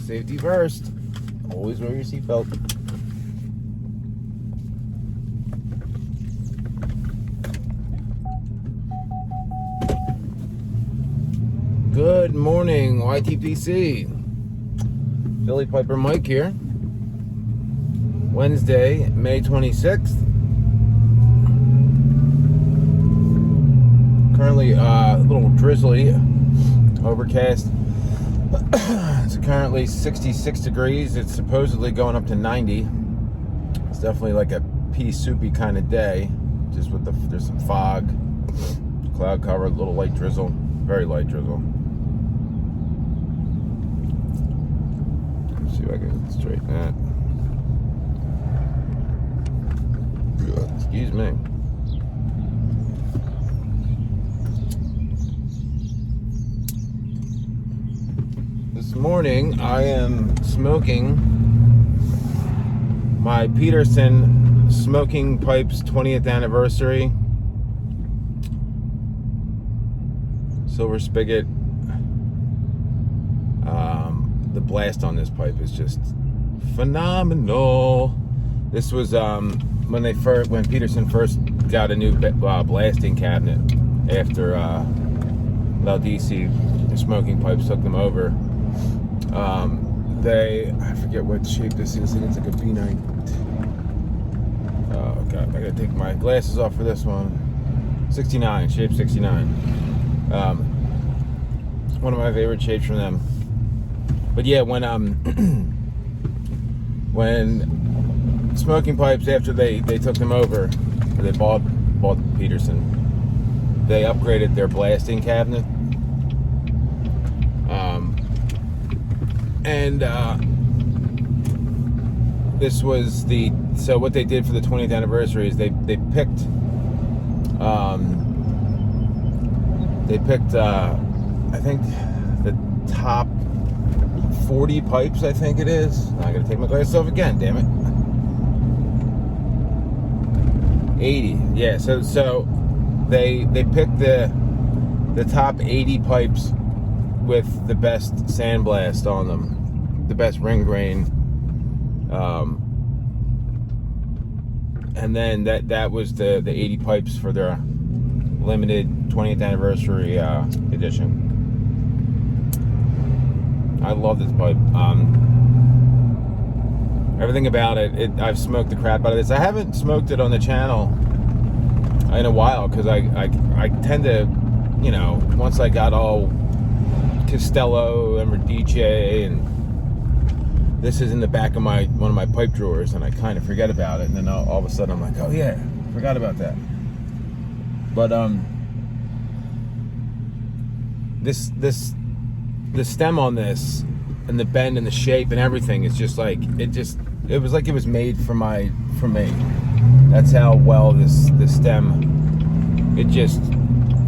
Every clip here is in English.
Safety first. Always wear your seatbelt. Good morning, YTPC. Philly Piper Mike here. Wednesday, May 26th. Currently a little drizzly, overcast. It's currently 66 degrees. It's supposedly going up to 90. It's definitely like a pea soupy kind of day. Just with there's some fog, cloud cover, a little light drizzle, very light drizzle. Let's see if I can straighten that. Excuse me. This morning I am smoking my Peterson Smoking Pipes 20th anniversary silver spigot. The blast on this pipe is just phenomenal. This was when Peterson first got a new blasting cabinet after Laudisi Smoking Pipes took them over. I forget what shape this is. I think it's like a B9. Oh god, I gotta take my glasses off for this one. 69, shape 69. One of my favorite shapes from them. But yeah, when Smoking Pipes, after they took them over, they bought Peterson, they upgraded their blasting cabinet. This was so what they did for the 20th anniversary is they picked I think the top 40 pipes, I think it is. I gotta take my glasses off again, damn it. 80, yeah. So they picked the top 80 pipes with the best sandblast on them, the best ring grain, and then that was the 80 pipes for their limited 20th anniversary edition. I love this pipe. Everything about it, I've smoked the crap out of this. I haven't smoked it on the channel in a while because I tend to, once I got all Castello and Radice, and this is in the back of one of my pipe drawers, and I kind of forget about it, and then all of a sudden I'm like, oh yeah, forgot about that. But the stem on this and the bend and the shape and everything is just like it was like it was made for me. That's how well this stem. It just,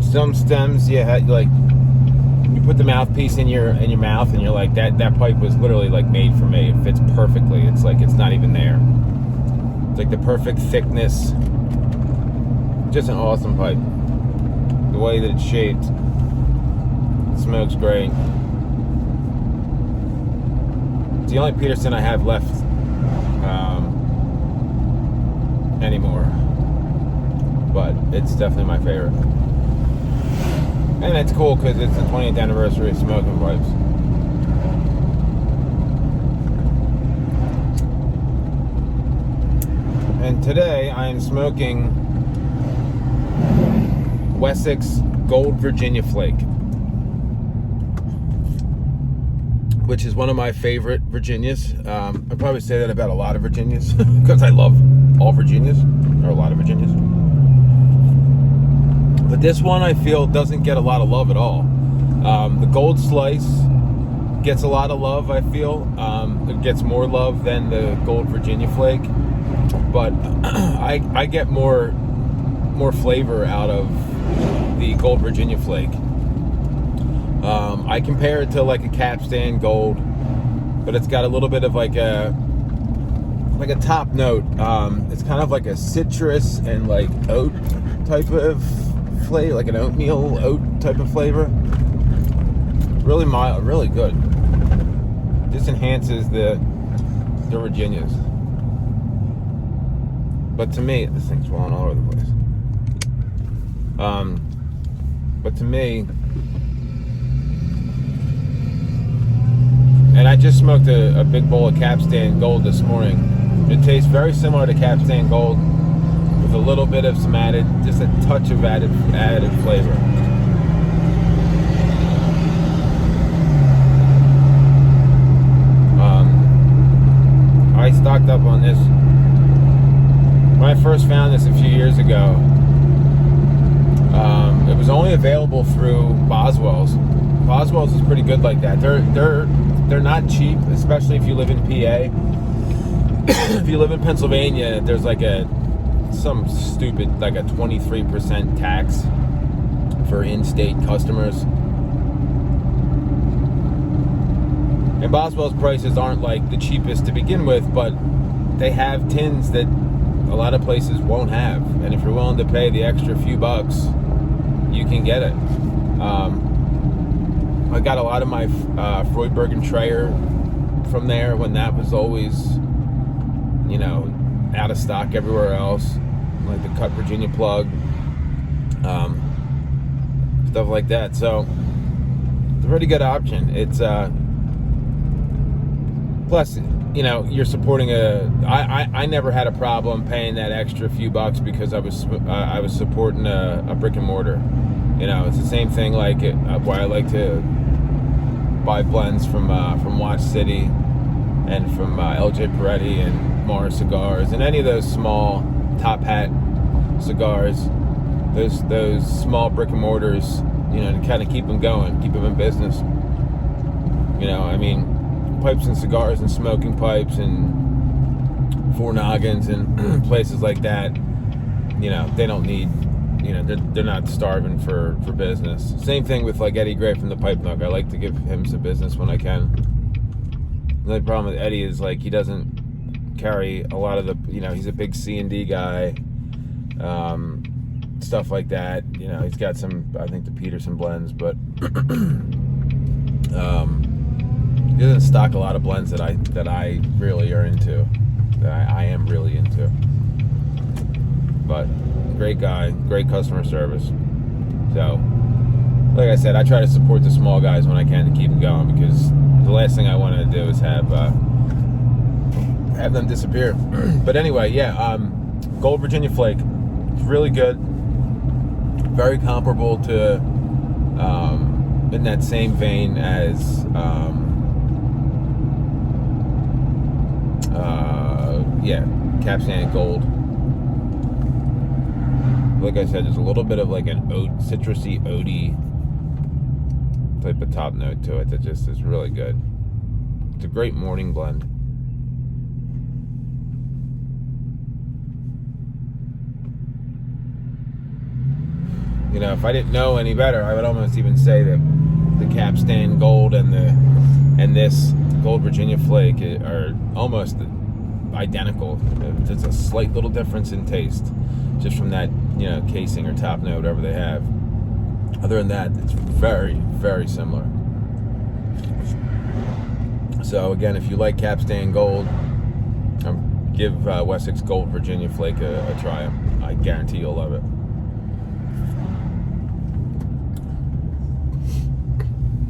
some stems you put the mouthpiece in your mouth and you're like, that pipe was literally like made for me. It fits perfectly. It's like it's not even there. It's like the perfect thickness. Just an awesome pipe. The way that it's shaped, it smokes great. It's the only Peterson I have left anymore, but it's definitely my favorite. And it's cool because it's the 20th anniversary of Smoking Pipes. And today I am smoking Wessex Gold Virginia Flake, which is one of my favorite Virginias. I'd probably say that about a lot of Virginias because I love all Virginias, or a lot of Virginias. But this one I feel doesn't get a lot of love at all. The Gold Slice gets a lot of love, I feel. It gets more love than the Gold Virginia Flake. But I get more flavor out of the Gold Virginia Flake. I compare it to like a Capstan Gold, but it's got a little bit of like a top note. It's kind of like a citrus and like oat type of flavor, like an oatmeal oat type of flavor. Really mild, really good. just enhances the Virginias. But to me, this thing's falling all over the place. But to me, and I just smoked a big bowl of Capstan Gold this morning. It tastes very similar to Capstan Gold with a little bit of some added, just a touch of added flavor. I stocked up on this. When I first found this a few years ago, it was only available through Boswell's. Boswell's is pretty good like that. They're not cheap, especially if you live in PA. If you live in Pennsylvania, there's like some stupid, like a 23% tax for in-state customers. And Boswell's prices aren't like the cheapest to begin with, but they have tins that a lot of places won't have. And if you're willing to pay the extra few bucks, you can get it. I got a lot of my Freudberg Trayer from there when that was always, out of stock everywhere else. Like the Cut Virginia Plug, stuff like that. So it's a pretty good option. It's plus, you're supporting I never had a problem paying that extra few bucks because I was supporting a brick and mortar. It's the same thing like why I like to buy blends from Watch City and from LJ Peretti and Mars Cigars and any of those small top hat cigars. Those small brick and mortars, to kind of keep them going, keep them in business. Pipes and cigars and smoking pipes and Four Noggins and places like that, they don't need, they're not starving for business. Same thing with like Eddie Gray from the Pipe Nook. I like to give him some business when I can. The only problem with Eddie is like he doesn't carry a lot of the, he's a big C&D guy, stuff like that. He's got some, I think, the Peterson blends, but he doesn't stock a lot of blends that I really are into, that I am really into. But great guy, great customer service. So, like I said, I try to support the small guys when I can to keep them going, because the last thing I want to do is have them disappear. But anyway, Gold Virginia Flake, it's really good, very comparable to in that same vein as Capstan Gold. Like I said, there's a little bit of like an citrusy, oaty type of top note to it that just is really good. It's a great morning blend. If I didn't know any better, I would almost even say that the Capstan Gold and this Gold Virginia Flake are almost identical. There's a slight little difference in taste, just from that, casing or top note, whatever they have. Other than that, it's very, very similar. So again, if you like Capstan Gold, give Wessex Gold Virginia Flake a try. I guarantee you'll love it.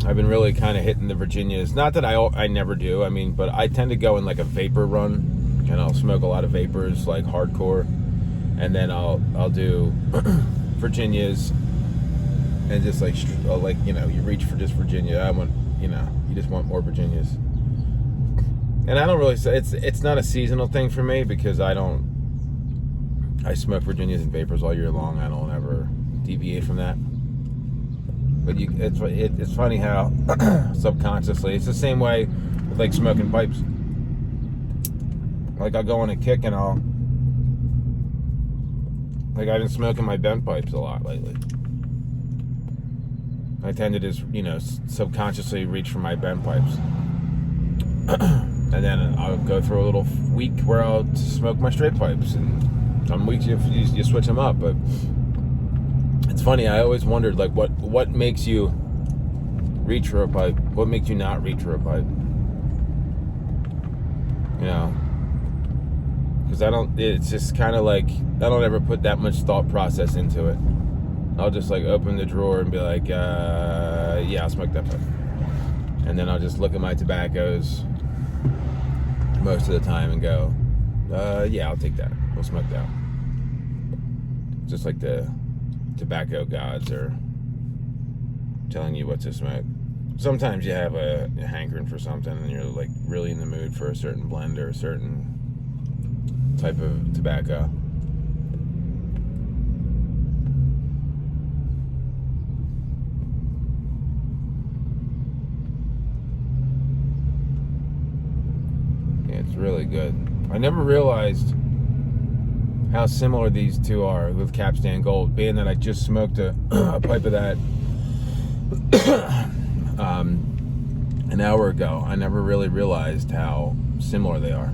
I've been really kind of hitting the Virginias. Not that I never do. But I tend to go in like a vapor run, and I'll smoke a lot of vapors, like hardcore, and then I'll do Virginias, and just like you reach for just Virginia. I want you just want more Virginias. And I don't really say it's not a seasonal thing for me, because I smoke Virginias and vapors all year long. I don't ever deviate from that. But it's funny how subconsciously, it's the same way with like smoking pipes. Like I'll go on a kick and I've been smoking my bent pipes a lot lately. I tend to just, subconsciously reach for my bent pipes. And then I'll go through a little week where I'll smoke my straight pipes, and some weeks you switch them up. But it's funny, I always wondered, like, what makes you reach for a pipe? What makes you not reach for a pipe? you know, because it's just kind of like, I don't ever put that much thought process into it. I'll just like open the drawer and be like, yeah, I'll smoke that pipe. And then I'll just look at my tobaccos most of the time and go, yeah, I'll take that. We'll smoke that. Just like the tobacco gods are telling you what to smoke. Sometimes you have a hankering for something and you're like really in the mood for a certain blend or a certain type of tobacco. Yeah, it's really good. I never realized how similar these two are with Capstan Gold, being that I just smoked a pipe of that an hour ago. I never really realized how similar they are,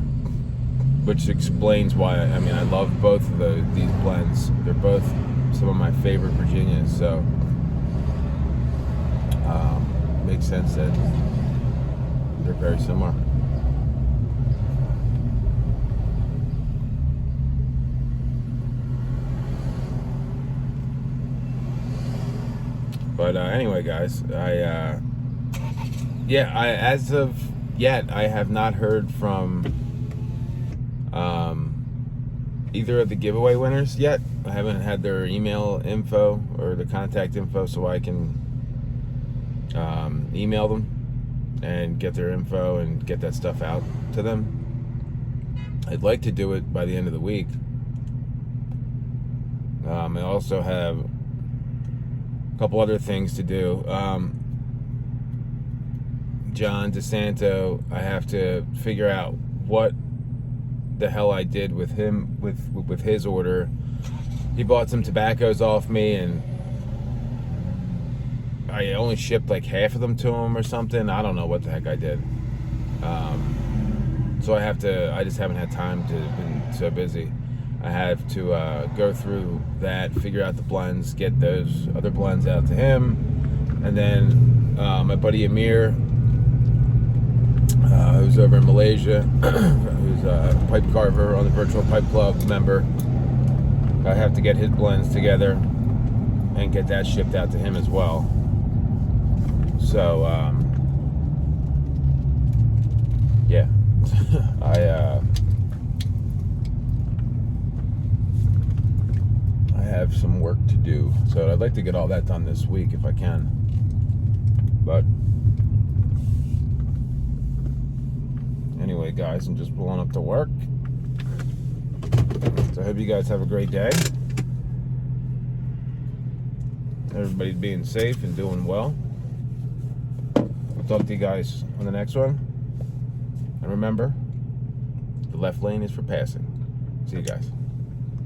which explains why. I mean, I love both of these blends. They're both some of my favorite Virginias, so makes sense that they're very similar. But anyway, guys, as of yet, I have not heard from either of the giveaway winners yet. I haven't had their email info or the contact info, so I can email them and get their info and get that stuff out to them. I'd like to do it by the end of the week. I also have a couple other things to do. John DeSanto, I have to figure out what the hell I did with him with his order. He bought some tobaccos off me and I only shipped like half of them to him or something. I don't know what the heck I did. So I just haven't had time to, been so busy. I have to go through that, figure out the blends, get those other blends out to him. And then my buddy Amir, who's over in Malaysia, who's a pipe carver on the Virtual Pipe Club member, I have to get his blends together and get that shipped out to him as well. So, yeah, I have some work to do. So I'd like to get all that done this week if I can. But anyway, guys, I'm just pulling up to work. So I hope you guys have a great day. Everybody's being safe and doing well. I'll talk to you guys on the next one. And remember, the left lane is for passing. See you guys.